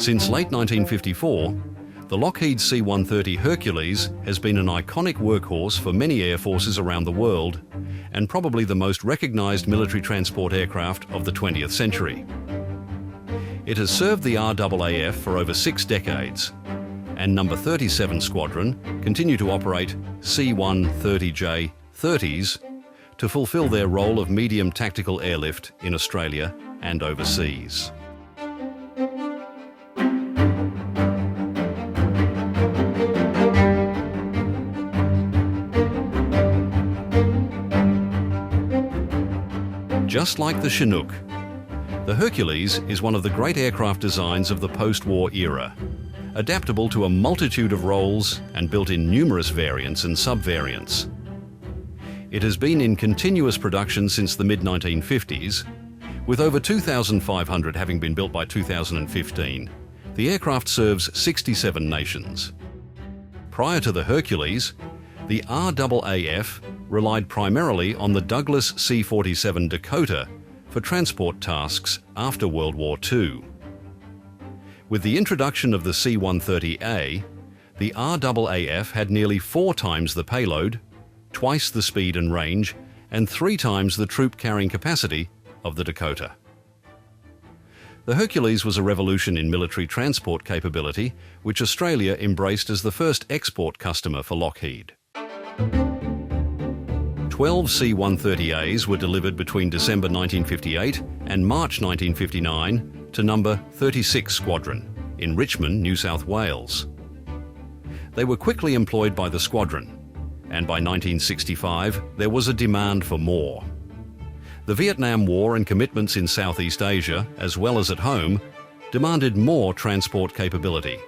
Since late 1954, the Lockheed C-130 Hercules has been an iconic workhorse for many air forces around the world and probably the most recognised military transport aircraft of the 20th century. It has served the RAAF for over 6 decades, and No. 37 Squadron continue to operate C-130J 30s to fulfil their role of medium tactical airlift in Australia and overseas. Just like the Chinook, the Hercules is one of the great aircraft designs of the post-war era, adaptable to a multitude of roles and built in numerous variants and sub-variants. It has been in continuous production since the mid-1950s, with over 2,500 having been built by 2015. The aircraft serves 67 nations. Prior to the Hercules, the RAAF relied primarily on the Douglas C-47 Dakota for transport tasks after World War II. With the introduction of the C-130A, the RAAF had nearly 4 times the payload, twice the speed and range, and 3 times the troop carrying capacity of the Dakota. The Hercules was a revolution in military transport capability, which Australia embraced as the first export customer for Lockheed. 12 C-130As were delivered between December 1958 and March 1959 to No. 36 Squadron in Richmond, New South Wales. They were quickly employed by the Squadron, and by 1965 there was a demand for more. The Vietnam War and commitments in Southeast Asia, as well as at home, demanded more transport capability.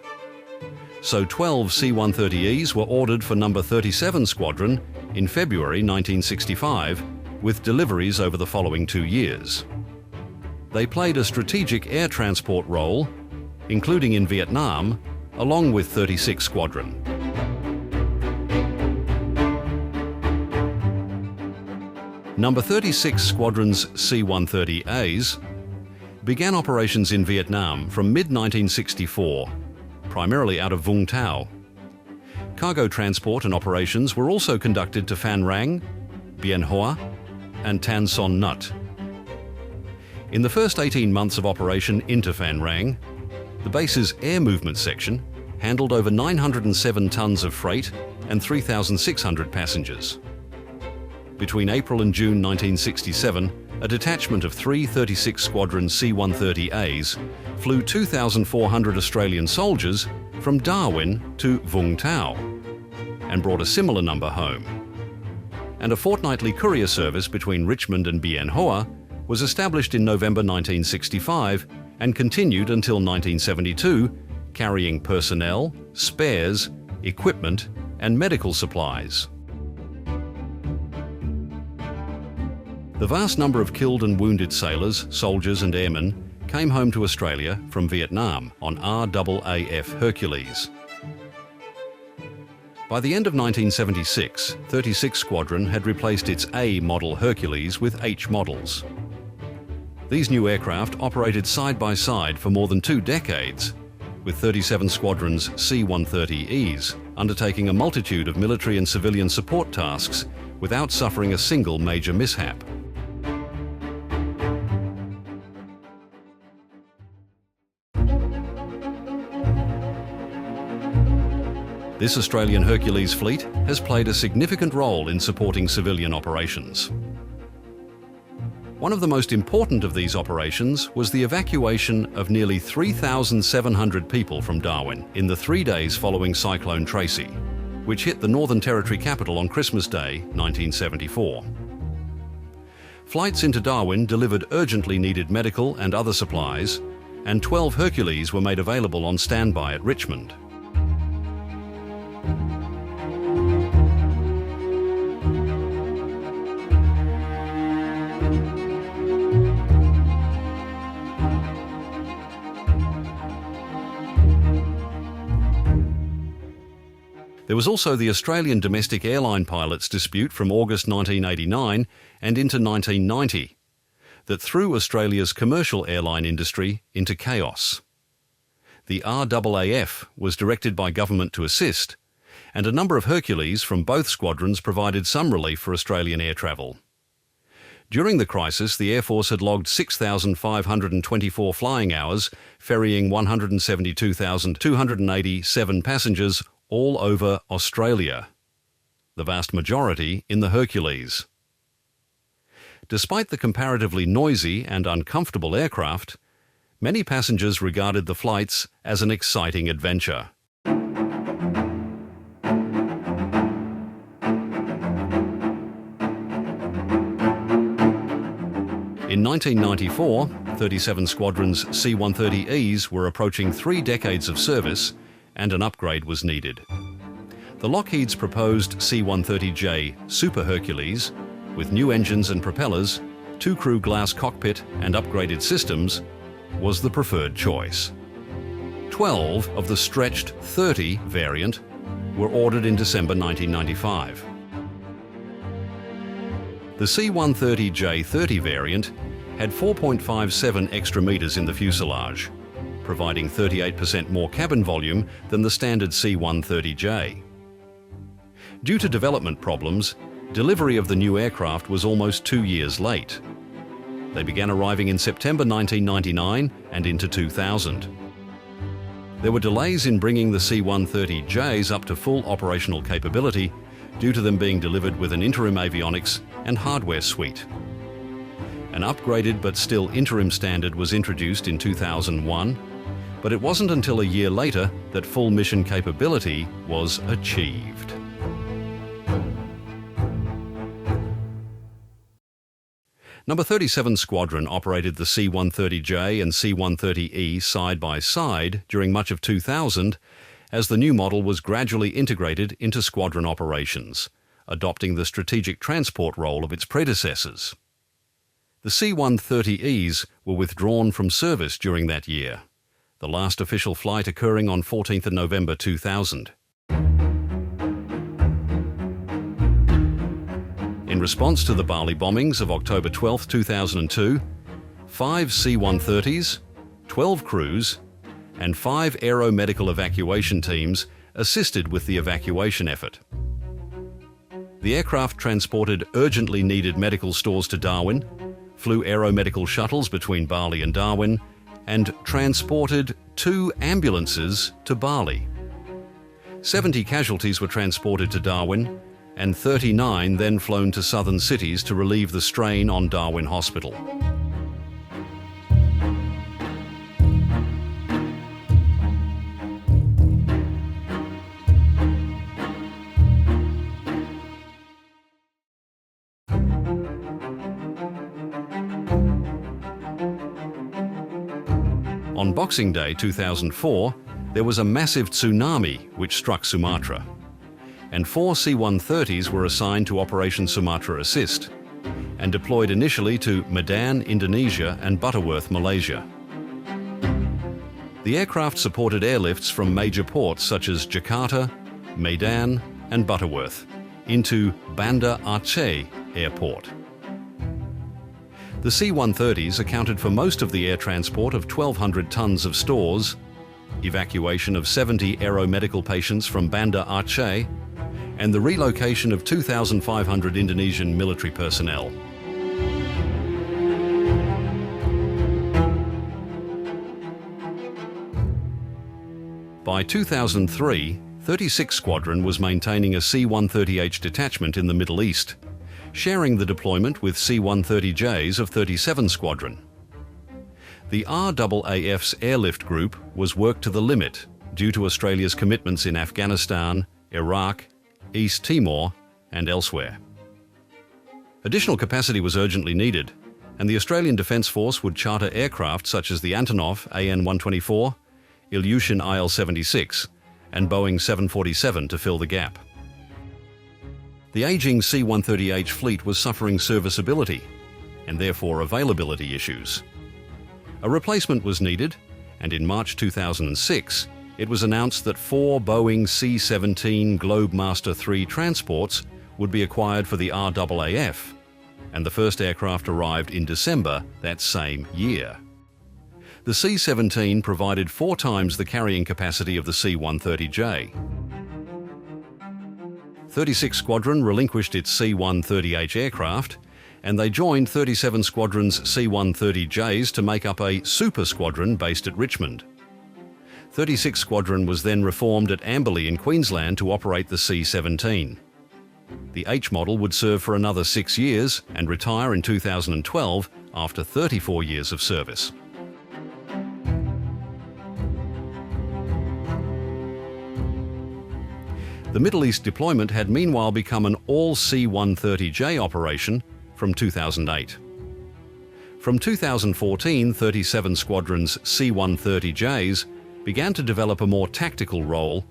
So 12 C-130Es were ordered for No. 37 Squadron in February 1965, with deliveries over the following 2 years. They played a strategic air transport role, including in Vietnam, along with 36 Squadron. No. 36 Squadron's C-130As began operations in Vietnam from mid-1964, primarily out of Vung Tau. Cargo transport and operations were also conducted to Phan Rang, Bien Hoa, and Tan Son Nhut. In the first 18 months of operation into Phan Rang, the base's air movement section handled over 907 tons of freight and 3,600 passengers. Between April and June 1967, a detachment of 3 36 Squadron C-130As flew 2,400 Australian soldiers from Darwin to Vung Tau and brought a similar number home. And a fortnightly courier service between Richmond and Bien Hoa was established in November 1965 and continued until 1972, carrying personnel, spares, equipment, and medical supplies. The vast number of killed and wounded sailors, soldiers and airmen came home to Australia from Vietnam on RAAF Hercules. By the end of 1976, 36 Squadron had replaced its A model Hercules with H models. These new aircraft operated side by side for more than 2 decades, with 37 Squadron's C-130Es undertaking a multitude of military and civilian support tasks without suffering a single major mishap. This Australian Hercules fleet has played a significant role in supporting civilian operations. One of the most important of these operations was the evacuation of nearly 3,700 people from Darwin in the 3 days following Cyclone Tracy, which hit the Northern Territory capital on Christmas Day, 1974. Flights into Darwin delivered urgently needed medical and other supplies, and 12 Hercules were made available on standby at Richmond. There was also the Australian domestic airline pilots dispute from August 1989 and into 1990 that threw Australia's commercial airline industry into chaos. The RAAF was directed by government to assist, and a number of Hercules from both squadrons provided some relief for Australian air travel. During the crisis, the Air Force had logged 6,524 flying hours, ferrying 172,287 passengers all over Australia, the vast majority in the Hercules. Despite the comparatively noisy and uncomfortable aircraft, many passengers regarded the flights as an exciting adventure. In 1994, 37 Squadron's C-130Es were approaching 3 decades of service, and an upgrade was needed. The Lockheed's proposed C-130J Super Hercules, with new engines and propellers, 2-crew glass cockpit and upgraded systems, was the preferred choice. 12 of the stretched 30 variant were ordered in December 1995. The C-130J 30 variant had 4.57 extra meters in the fuselage, providing 38% more cabin volume than the standard C-130J. Due to development problems, delivery of the new aircraft was almost 2 years late. They began arriving in September 1999 and into 2000. There were delays in bringing the C-130Js up to full operational capability due to them being delivered with an interim avionics and hardware suite. An upgraded but still interim standard was introduced in 2001, but it wasn't until a year later that full mission capability was achieved. Number 37 Squadron operated the C-130J and C-130E side by side during much of 2000 as the new model was gradually integrated into squadron operations, adopting the strategic transport role of its predecessors. The C-130Es were withdrawn from service during that year, the last official flight occurring on 14th of November 2000. In response to the Bali bombings of October 12, 2002, 5 C-130s, 12 crews, and 5 aeromedical evacuation teams assisted with the evacuation effort. The aircraft transported urgently needed medical stores to Darwin, flew aeromedical shuttles between Bali and Darwin, and transported 2 ambulances to Bali. 70 casualties were transported to Darwin, and 39 then flown to southern cities to relieve the strain on Darwin Hospital. On Boxing Day 2004, there was a massive tsunami which struck Sumatra, and 4 C-130s were assigned to Operation Sumatra Assist and deployed initially to Medan, Indonesia and Butterworth, Malaysia. The aircraft supported airlifts from major ports such as Jakarta, Medan and Butterworth into Banda Aceh Airport. The C-130s accounted for most of the air transport of 1,200 tons of stores, evacuation of 70 aeromedical patients from Banda Aceh, and the relocation of 2,500 Indonesian military personnel. By 2003, 36 Squadron was maintaining a C-130H detachment in the Middle East, sharing the deployment with C-130Js of 37 Squadron. The RAAF's airlift group was worked to the limit due to Australia's commitments in Afghanistan, Iraq, East Timor and elsewhere. Additional capacity was urgently needed, and the Australian Defence Force would charter aircraft such as the Antonov AN-124, Ilyushin IL-76 and Boeing 747 to fill the gap. The aging C-130H fleet was suffering serviceability and therefore availability issues. A replacement was needed, and in March 2006, it was announced that 4 Boeing C-17 Globemaster III transports would be acquired for the RAAF, and the first aircraft arrived in December that same year. The C-17 provided 4 times the carrying capacity of the C-130J. 36 Squadron relinquished its C-130H aircraft, and they joined 37 Squadron's C-130Js to make up a Super Squadron based at Richmond. 36 Squadron was then reformed at Amberley in Queensland to operate the C-17. The H model would serve for another 6 years and retire in 2012 after 34 years of service. The Middle East deployment had meanwhile become an all C-130J operation from 2008. From 2014, 37 Squadron's C-130Js began to develop a more tactical role,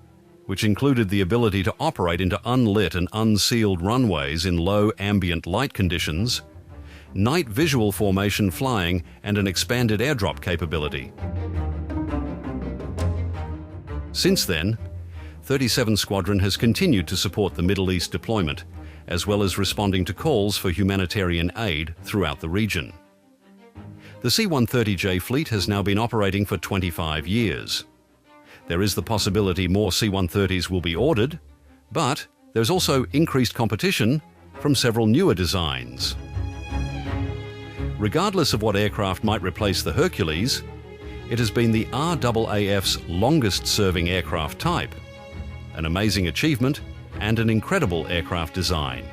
which included the ability to operate into unlit and unsealed runways in low ambient light conditions, night visual formation flying, and an expanded airdrop capability. Since then, 37 Squadron has continued to support the Middle East deployment, as well as responding to calls for humanitarian aid throughout the region. The C-130J fleet has now been operating for 25 years. There is the possibility more C-130s will be ordered, but there's also increased competition from several newer designs. Regardless of what aircraft might replace the Hercules, it has been the RAAF's longest-serving aircraft type, an amazing achievement and an incredible aircraft design.